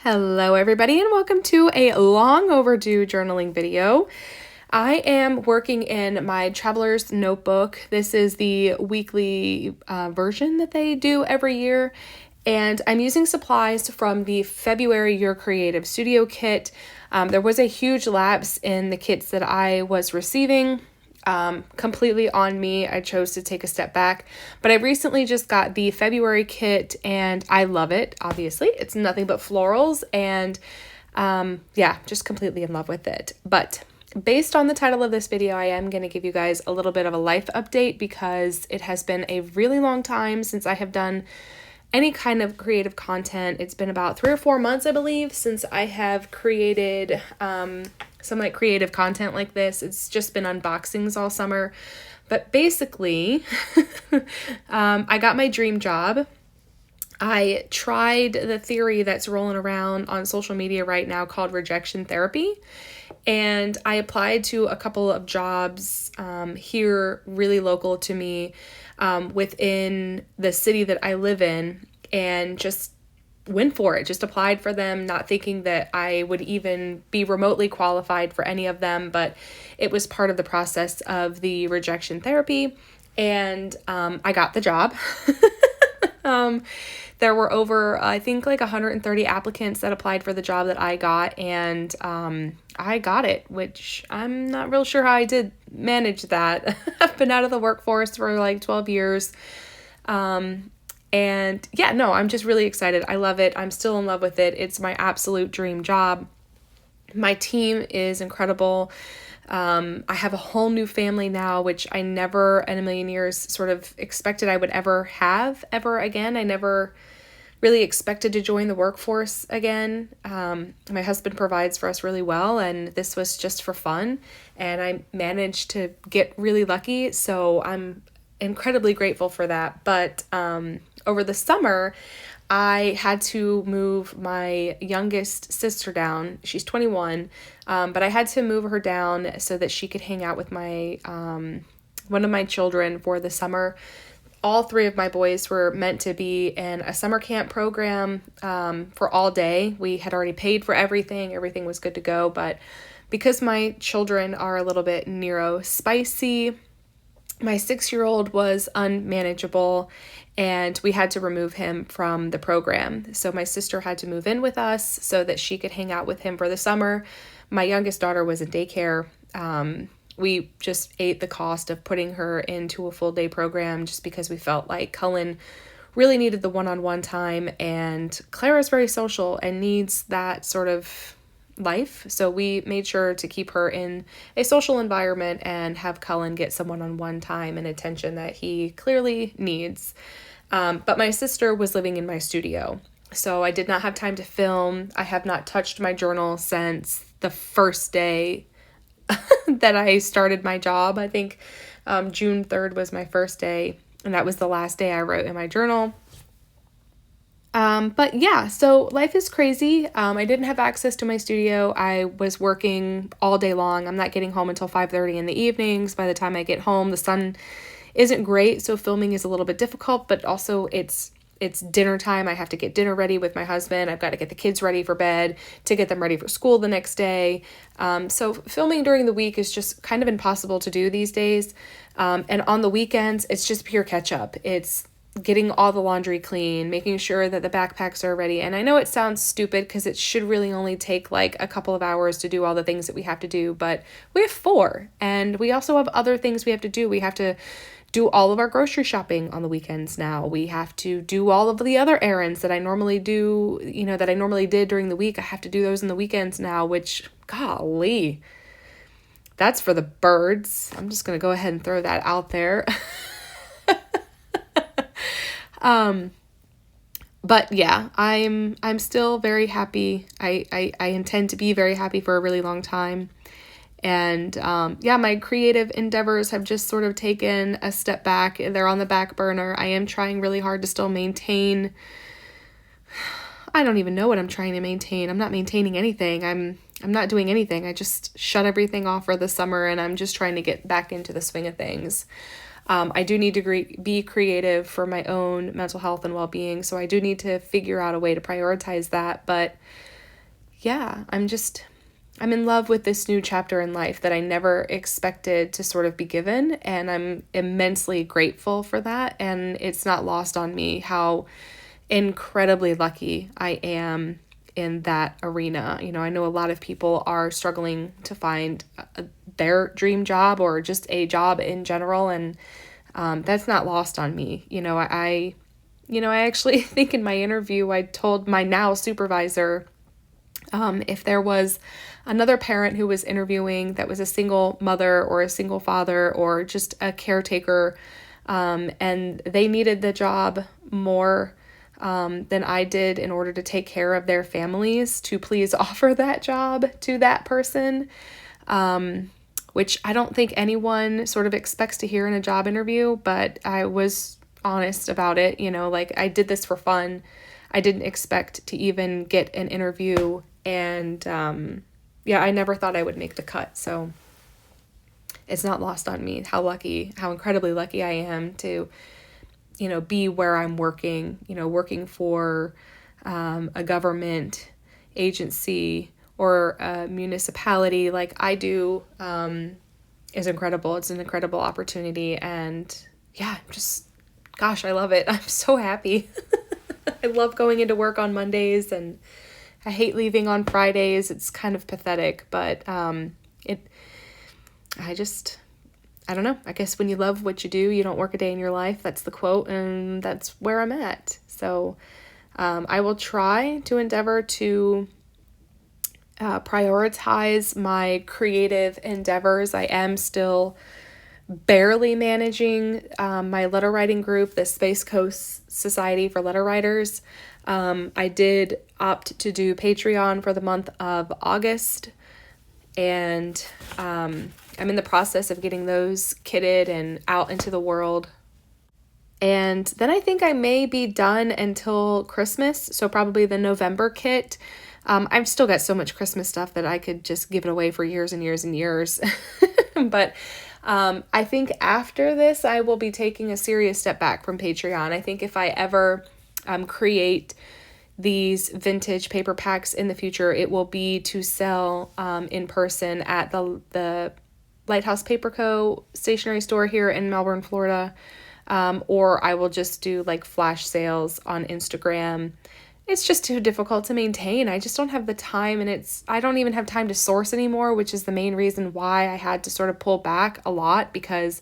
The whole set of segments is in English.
Hello everybody and welcome to a long overdue journaling video. I am working in my traveler's notebook. This is the weekly version that they do every year, and I'm using supplies from the February Your Creative Studio kit. There was a huge lapse in the kits that I was receiving. Completely on me. I chose to take a step back, but I recently just got the February kit and I love it. Obviously, it's nothing but florals and just completely in love with it. But based on the title of this video, I am going to give you guys a little bit of a life update because it has been a really long time since I have done any kind of creative content. It's been about 3 or 4 months, I believe, since I have created some like creative content like this. It's just been unboxings all summer. But basically, I got my dream job. I tried the theory that's rolling around on social media right now called rejection therapy. And I applied to a couple of jobs here really local to me within the city that I live in, and just went for it, just applied for them, not thinking that I would even be remotely qualified for any of them, but it was part of the process of the rejection therapy, and I got the job. There were over, I think, like 130 applicants that applied for the job that I got, and I got it, which I'm not real sure how I did manage that. I've been out of the workforce for like 12 years. And yeah, no, I'm just really excited. I love it. I'm still in love with it. It's my absolute dream job. My team is incredible. I have a whole new family now, which I never in a million years sort of expected I would ever have ever again. I never really expected to join the workforce again. My husband provides for us really well, and this was just for fun, and I managed to get really lucky, so I'm incredibly grateful for that. But over the summer, I had to move my youngest sister down. She's 21, but I had to move her down so that she could hang out with my one of my children for the summer. All 3 of my boys were meant to be in a summer camp program for all day. We had already paid for everything. Everything was good to go, but because my children are a little bit neurospicy, my 6-year-old was unmanageable, and we had to remove him from the program. So my sister had to move in with us so that she could hang out with him for the summer. My youngest daughter was in daycare. We just ate the cost of putting her into a full day program just because we felt like Cullen really needed the one-on-one time, and Clara's very social and needs that sort of life. So we made sure to keep her in a social environment and have Cullen get some one-on-one time and attention that he clearly needs. But my sister was living in my studio, so I did not have time to film. I have not touched my journal since the first day that I started my job. I think June 3rd was my first day, and that was the last day I wrote in my journal. But yeah, so life is crazy. I didn't have access to my studio. I was working all day long. I'm not getting home until 5:30 in the evenings. By the time I get home, the sun isn't great, so filming is a little bit difficult, but also it's dinner time. I have to get dinner ready with my husband. I've got to get the kids ready for bed to get them ready for school the next day. So filming during the week is just kind of impossible to do these days. And on the weekends, it's just pure catch up. It's getting all the laundry clean, making sure that the backpacks are ready. And I know it sounds stupid because it should really only take like a couple of hours to do all the things that we have to do, but we have 4, and we also have other things we have to do. We have to do all of our grocery shopping on the weekends now. We have to do all of the other errands that I normally do, that I normally did during the week. I have to do those in the weekends now, which, golly, that's for the birds. I'm just going to go ahead and throw that out there. But yeah, I'm still very happy. I intend to be very happy for a really long time. And, my creative endeavors have just sort of taken a step back. They're on the back burner. I am trying really hard to still maintain. I don't even know what I'm trying to maintain. I'm not maintaining anything. I'm not doing anything. I just shut everything off for the summer, and I'm just trying to get back into the swing of things. I do need to be creative for my own mental health and well-being, so I do need to figure out a way to prioritize that. But yeah, I'm in love with this new chapter in life that I never expected to sort of be given, and I'm immensely grateful for that. And it's not lost on me how incredibly lucky I am in that arena. You know, I know a lot of people are struggling to find their dream job or just a job in general, and that's not lost on me. I actually think in my interview I told my now supervisor, if there was another parent who was interviewing that was a single mother or a single father or just a caretaker, and they needed the job more than I did in order to take care of their families, to please offer that job to that person, which I don't think anyone sort of expects to hear in a job interview, but I was honest about it. Like, I did this for fun. I didn't expect to even get an interview, and I never thought I would make the cut. So it's not lost on me how incredibly lucky I am to, be where I'm working, working for a government agency or a municipality like I do, is incredible. It's an incredible opportunity, and gosh, I love it. I'm so happy. I love going into work on Mondays, and I hate leaving on Fridays. It's kind of pathetic, but I don't know. I guess when you love what you do, you don't work a day in your life. That's the quote, and that's where I'm at. So I will try to endeavor to prioritize my creative endeavors. I am still barely managing my letter writing group, the Space Coast Society for Letter Writers. I did opt to do Patreon for the month of August, and I'm in the process of getting those kitted and out into the world. And then I think I may be done until Christmas, so probably the November kit. I've still got so much Christmas stuff that I could just give it away for years and years and years. But I think after this, I will be taking a serious step back from Patreon. I think if I ever create these vintage paper packs in the future, it will be to sell in person at the Lighthouse Paper Co. stationery store here in Melbourne, Florida. Or I will just do like flash sales on Instagram. It's just too difficult to maintain. I just don't have the time, and I don't even have time to source anymore, which is the main reason why I had to sort of pull back a lot, because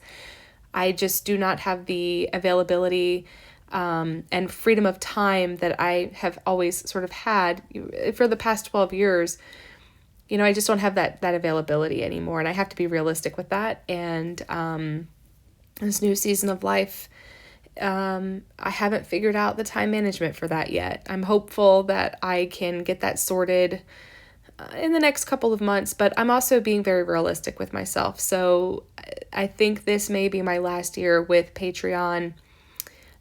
I just do not have the availability and freedom of time that I have always sort of had for the past 12 years. I just don't have that availability anymore, and I have to be realistic with that. And this new season of life, I haven't figured out the time management for that yet. I'm hopeful that I can get that sorted in the next couple of months, but I'm also being very realistic with myself. So I think this may be my last year with Patreon.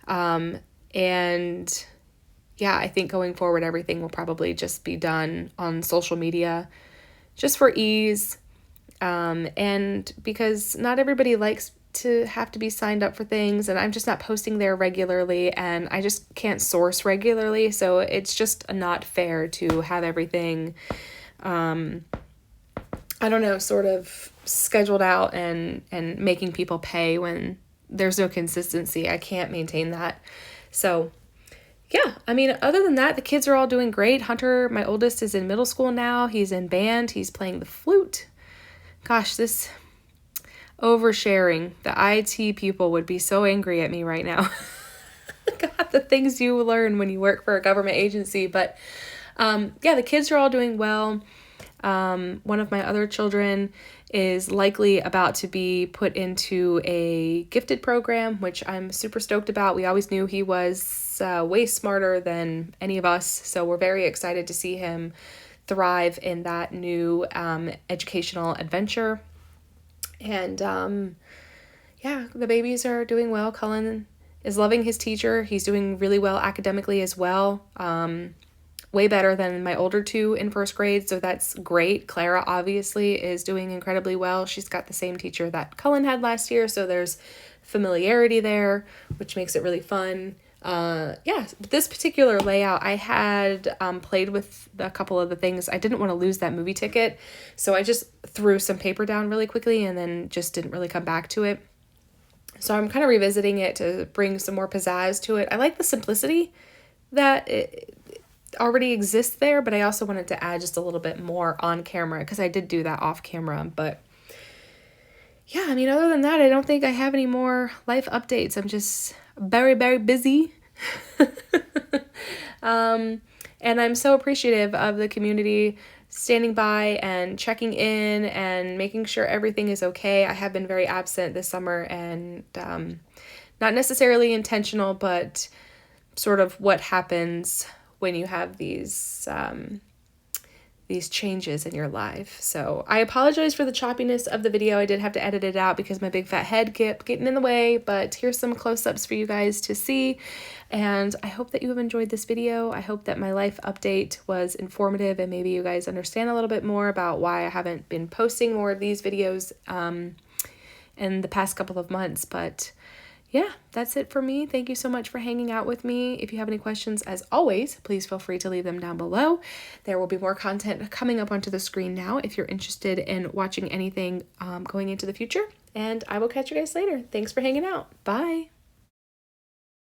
And I think going forward, everything will probably just be done on social media, just for ease. And because not everybody likes to have to be signed up for things, and I'm just not posting there regularly, and I just can't source regularly, so it's just not fair to have everything sort of scheduled out and making people pay when there's no consistency. I can't maintain that. So other than that, the kids are all doing great. Hunter, my oldest, is in middle school now. He's in band. He's playing the flute. Gosh, this oversharing. The IT people would be so angry at me right now. God, the things you learn when you work for a government agency. But the kids are all doing well. One of my other children is likely about to be put into a gifted program, which I'm super stoked about. We always knew he was way smarter than any of us, so we're very excited to see him thrive in that new educational adventure. And the babies are doing well. Cullen is loving his teacher. He's doing really well academically as well. Way better than my older two in first grade, so that's great. Clara obviously is doing incredibly well. She's got the same teacher that Cullen had last year, so there's familiarity there, which makes it really fun. yeah, this particular layout, I had played with a couple of the things. I didn't want to lose that movie ticket, so I just threw some paper down really quickly and then just didn't really come back to it. So I'm kind of revisiting it to bring some more pizzazz to it. I like the simplicity that it already exists there, but I also wanted to add just a little bit more on camera because I did do that off camera. But yeah, I mean, other than that, I don't think I have any more life updates. I'm just very, very busy. And I'm so appreciative of the community standing by and checking in and making sure everything is okay. I have been very absent this summer, and not necessarily intentional, but sort of what happens when you have these changes in your life. So I apologize for the choppiness of the video. I did have to edit it out because my big fat head kept getting in the way, but here's some close-ups for you guys to see. And I hope that you have enjoyed this video. I hope that my life update was informative and maybe you guys understand a little bit more about why I haven't been posting more of these videos in the past couple of months. But yeah, that's it for me. Thank you so much for hanging out with me. If you have any questions, as always, please feel free to leave them down below. There will be more content coming up onto the screen now if you're interested in watching anything going into the future. And I will catch you guys later. Thanks for hanging out. Bye.